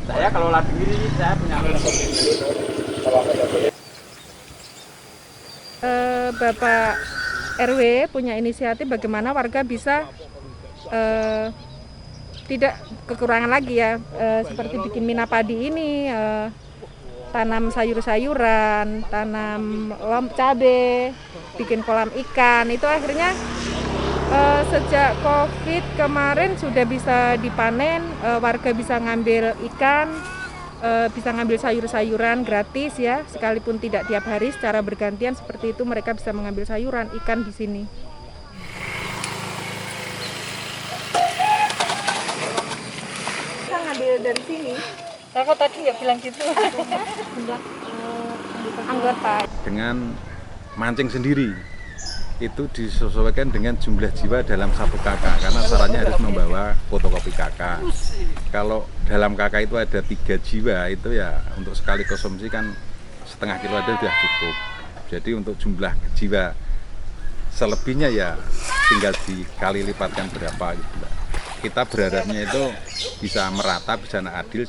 Saya kalau sendiri saya punya Bapak RW punya inisiatif bagaimana warga bisa tidak kekurangan lagi ya, seperti bikin mina padi ini, tanam sayur-sayuran, tanam cabai, bikin kolam ikan. Itu akhirnya sejak COVID kemarin sudah bisa dipanen, warga bisa ngambil ikan, bisa ngambil sayur-sayuran gratis ya, sekalipun tidak tiap hari secara bergantian seperti itu mereka bisa mengambil sayuran, ikan di sini. Kita ngambil dari sini. Aku tadi ya bilang gitu. Anggota. Dengan mancing sendiri itu disesuaikan dengan jumlah jiwa dalam satu kakak karena syaratnya harus membawa fotokopi kakak. Kalau dalam kakak itu ada 3 jiwa itu ya untuk sekali konsumsi kan setengah kilo aja sudah cukup. Jadi untuk jumlah jiwa selebihnya ya tinggal dikali lipatkan berapa gitu. Kita berharapnya itu bisa merata, bisa adil.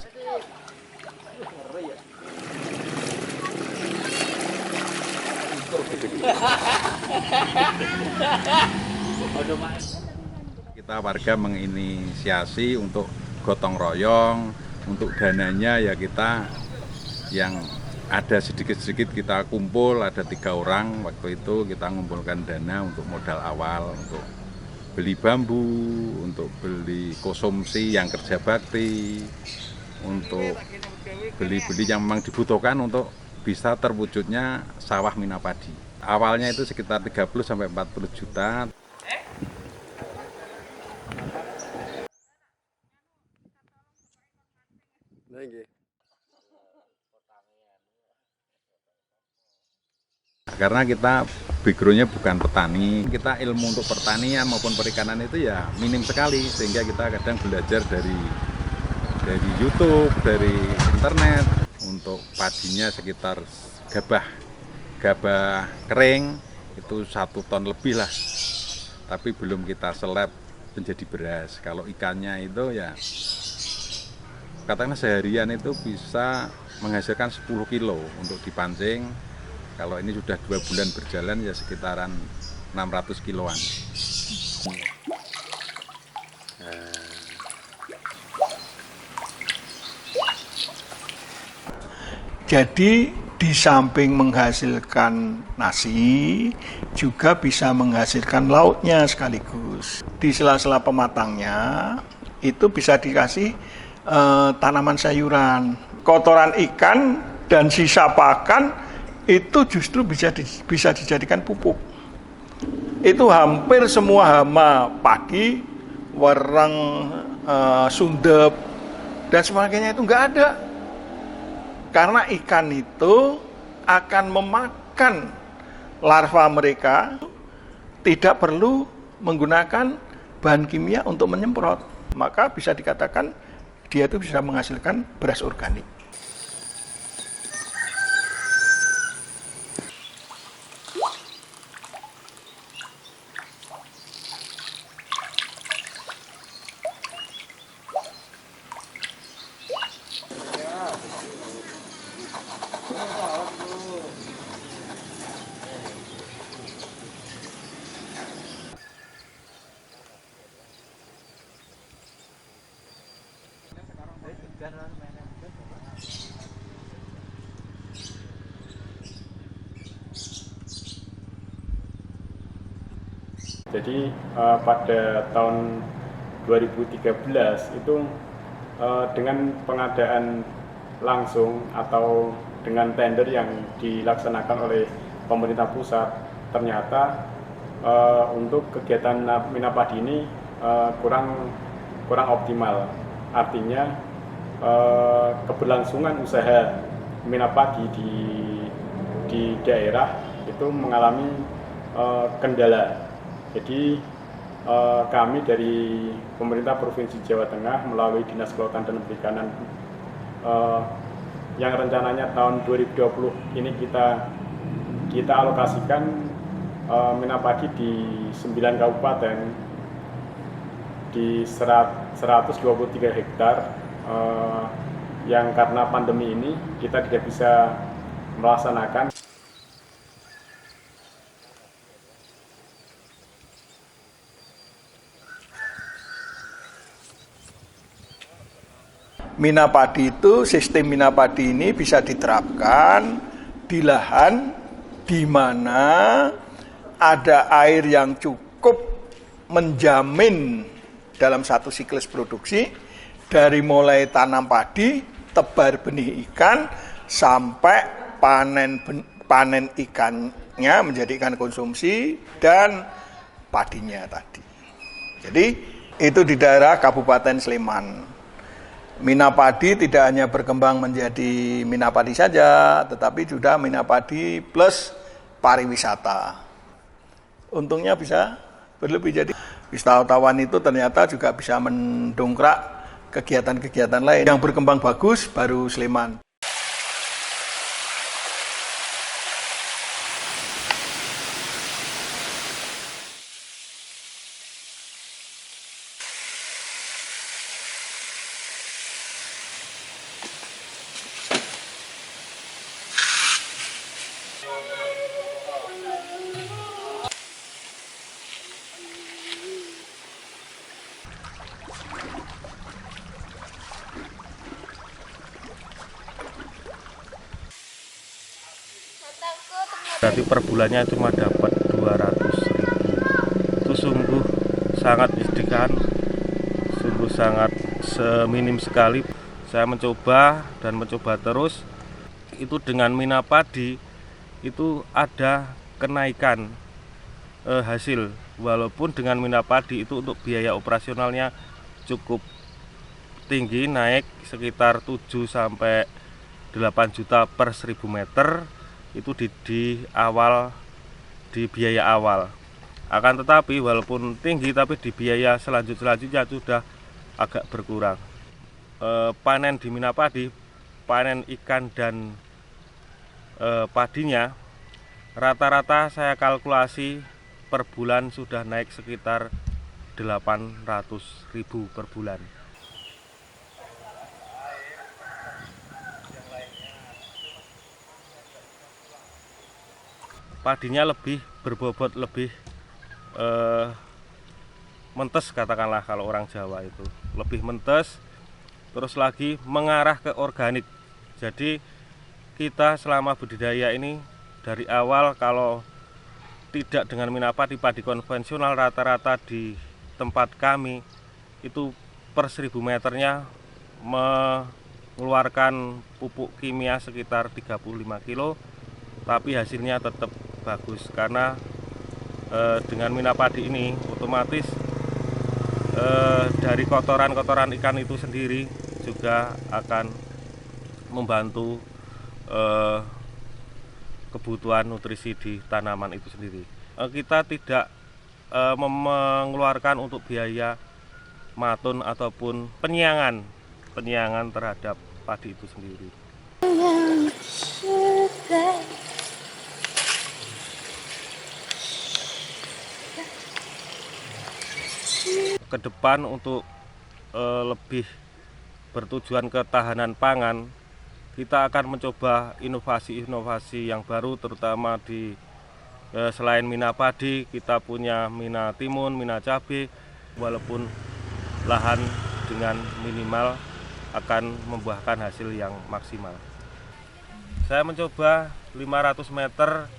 Kita warga menginisiasi untuk gotong royong, untuk dananya ya kita yang ada sedikit-sedikit kita kumpul, ada 3 orang waktu itu kita mengumpulkan dana untuk modal awal, untuk beli bambu, untuk beli konsumsi yang kerja bakti, untuk beli-beli yang memang dibutuhkan untuk bisa terwujudnya sawah mina padi. Awalnya itu sekitar 30-40 juta. Karena kita backgroundnya bukan petani, kita ilmu untuk pertanian maupun perikanan itu ya minim sekali, sehingga kita kadang belajar dari YouTube, dari internet. Untuk padinya sekitar gabah kering itu 1 ton lebih lah, tapi belum kita seleb menjadi beras. Kalau ikannya itu ya katakanlah seharian itu bisa menghasilkan 10 kilo untuk dipancing. Kalau ini sudah 2 bulan berjalan ya sekitaran 600 kiloan. Jadi di samping menghasilkan nasi, juga bisa menghasilkan lauknya sekaligus. Di sela-sela pematangnya, itu bisa dikasih tanaman sayuran. Kotoran ikan dan sisa pakan itu justru bisa dijadikan pupuk. Itu hampir semua hama padi, wereng, sundep, dan sebagainya itu nggak ada. Karena ikan itu akan memakan larva mereka, tidak perlu menggunakan bahan kimia untuk menyemprot. Maka bisa dikatakan dia itu bisa menghasilkan beras organik. Jadi pada tahun 2013 itu dengan pengadaan langsung atau dengan tender yang dilaksanakan oleh pemerintah pusat, ternyata untuk kegiatan mina padi ini kurang optimal. Artinya keberlangsungan usaha mina padi di daerah itu mengalami kendala. Jadi kami dari pemerintah Provinsi Jawa Tengah melalui Dinas Kelautan dan Perikanan yang rencananya tahun 2020 ini kita alokasikan mina padi di 9 kabupaten di 123 hektar yang karena pandemi ini kita tidak bisa melaksanakan. Mina padi itu, sistem mina padi ini bisa diterapkan di lahan di mana ada air yang cukup menjamin dalam satu siklus produksi dari mulai tanam padi, tebar benih ikan, sampai panen ikannya menjadi ikan konsumsi dan padinya tadi. Jadi itu di daerah Kabupaten Sleman. Mina padi tidak hanya berkembang menjadi mina padi saja, tetapi juga mina padi plus pariwisata. Untungnya bisa berlebih, jadi wisatawan itu ternyata juga bisa mendongkrak kegiatan-kegiatan lain. Yang berkembang bagus baru Sleman. Berarti per bulannya cuma dapat 200.000. Itu sungguh sangat menyedihkan, sungguh sangat seminim sekali. Saya mencoba dan mencoba terus. Itu dengan mina padi itu ada kenaikan hasil. Walaupun dengan mina padi itu untuk biaya operasionalnya cukup tinggi, naik sekitar 7 sampai 8 juta per 1000 meter. Itu di biaya awal. Akan tetapi walaupun tinggi, tapi di biaya selanjutnya sudah agak berkurang. Panen di mina padi, panen ikan dan padinya rata-rata saya kalkulasi per bulan sudah naik sekitar 800.000 per bulan. Padinya lebih berbobot, lebih mentes, katakanlah kalau orang Jawa itu lebih mentes, terus lagi mengarah ke organik. Jadi kita selama budidaya ini dari awal, kalau tidak dengan mina padi konvensional, rata-rata di tempat kami itu per 1000 meternya mengeluarkan pupuk kimia sekitar 35 kilo, tapi hasilnya tetap bagus karena dengan mina padi ini otomatis dari kotoran-kotoran ikan itu sendiri juga akan membantu kebutuhan nutrisi di tanaman itu sendiri. Kita tidak mengeluarkan untuk biaya matun ataupun penyiangan terhadap padi itu sendiri. Ke depan untuk lebih bertujuan ketahanan pangan, kita akan mencoba inovasi-inovasi yang baru, terutama di selain mina padi, kita punya mina timun, mina cabai. Walaupun lahan dengan minimal akan membuahkan hasil yang maksimal. Saya mencoba 500 meter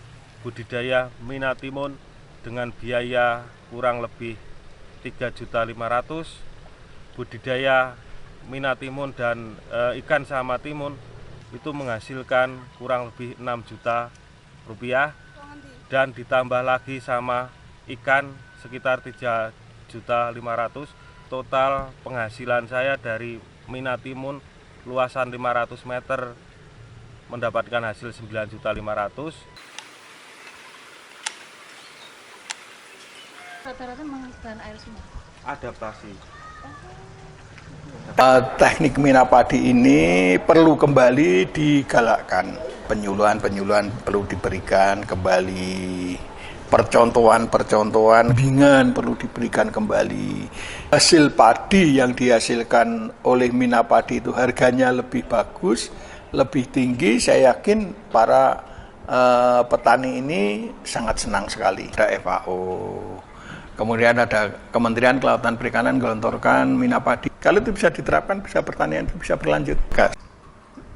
budidaya mina timun dengan biaya kurang lebih 3.500.000. Budidaya mina timun dan ikan sama timun itu menghasilkan kurang lebih 6 juta rupiah, dan ditambah lagi sama ikan sekitar 3.500.000. Total penghasilan saya dari mina timun luasan 500 meter mendapatkan hasil 9.500.000. Rata-rata menggunakan air semua. Adaptasi. Teknik mina padi ini perlu kembali digalakkan. Penyuluhan perlu diberikan kembali percontohan bimbingan perlu diberikan kembali. Hasil padi yang dihasilkan oleh Minapadi itu harganya lebih bagus, lebih tinggi. Saya yakin para petani ini sangat senang sekali. Ada FAO, kemudian ada Kementerian Kelautan Perikanan gelontorkan Minapadi. Kalau itu bisa diterapkan, bisa pertanian itu bisa berlanjut,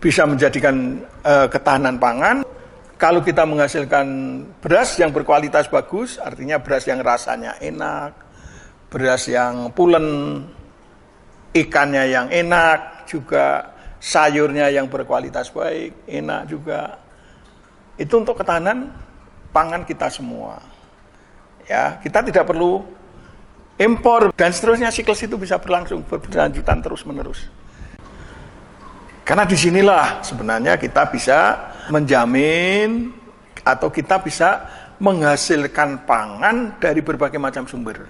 bisa menjadikan ketahanan pangan. Kalau kita menghasilkan beras yang berkualitas bagus, artinya beras yang rasanya enak, beras yang pulen, ikannya yang enak, juga sayurnya yang berkualitas baik, enak juga. Itu untuk ketahanan pangan kita semua. Ya, kita tidak perlu impor dan seterusnya, siklus itu bisa berlanjutan terus-menerus. Karena disinilah sebenarnya kita bisa menjamin atau kita bisa menghasilkan pangan dari berbagai macam sumber.